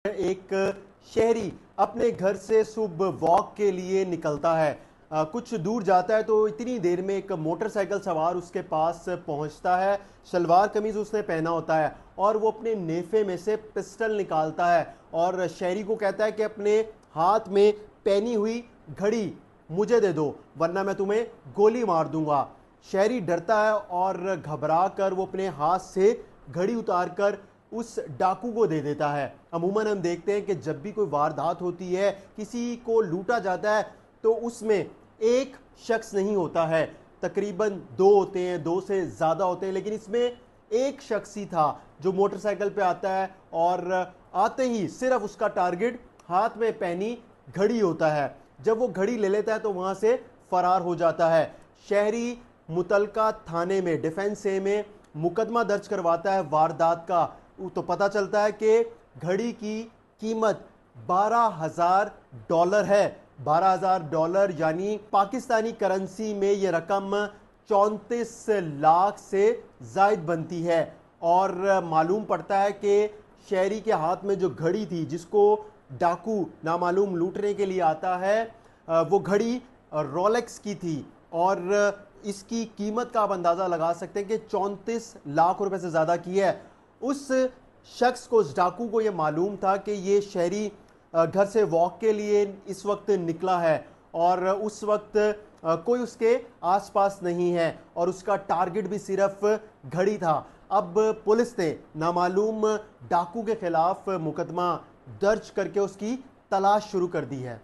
एक शहरी अपने घर से सुबह वॉक के लिए निकलता है। कुछ दूर जाता है तो इतनी देर में एक मोटरसाइकिल सवार उसके पास पहुंचता है। शलवार कमीज उसने पहना होता है और वो अपने नेफे में से पिस्टल निकालता है और शहरी को कहता है कि अपने हाथ में पहनी हुई घड़ी मुझे दे दो वरना मैं तुम्हें गोली मार दूंगा। शहरी डरता है और घबरा कर वो अपने हाथ से घड़ी उतार कर उस डाकू को दे देता है। अमूमन हम देखते हैं कि जब भी कोई वारदात होती है, किसी को लूटा जाता है, तो उसमें एक शख्स नहीं होता है, तकरीबन दो होते हैं, दो से ज़्यादा होते हैं, लेकिन इसमें एक शख्स ही था जो मोटरसाइकिल पे आता है और आते ही सिर्फ उसका टारगेट हाथ में पहनी घड़ी होता है। जब वो घड़ी ले लेता है तो वहाँ से फरार हो जाता है। शहरी मुतलका थाने में डिफेंस ए में मुकदमा दर्ज करवाता है वारदात का। तो पता चलता है कि घड़ी की कीमत $12,000 है। $12,000 यानी पाकिस्तानी करेंसी में यह रकम 34 लाख से जायद बनती है। और मालूम पड़ता है कि शहरी के हाथ में जो घड़ी थी जिसको डाकू नामालूम लूटने के लिए आता है, वो घड़ी रोलेक्स की थी और इसकी कीमत का आप अंदाज़ा लगा सकते हैं कि 34 लाख रुपए से ज़्यादा की है। उस शख्स को, उस डाकू को यह मालूम था कि ये शहरी घर से वॉक के लिए इस वक्त निकला है और उस वक्त कोई उसके आसपास नहीं है और उसका टारगेट भी सिर्फ घड़ी था। अब पुलिस ने नामालूम डाकू के खिलाफ मुकदमा दर्ज करके उसकी तलाश शुरू कर दी है।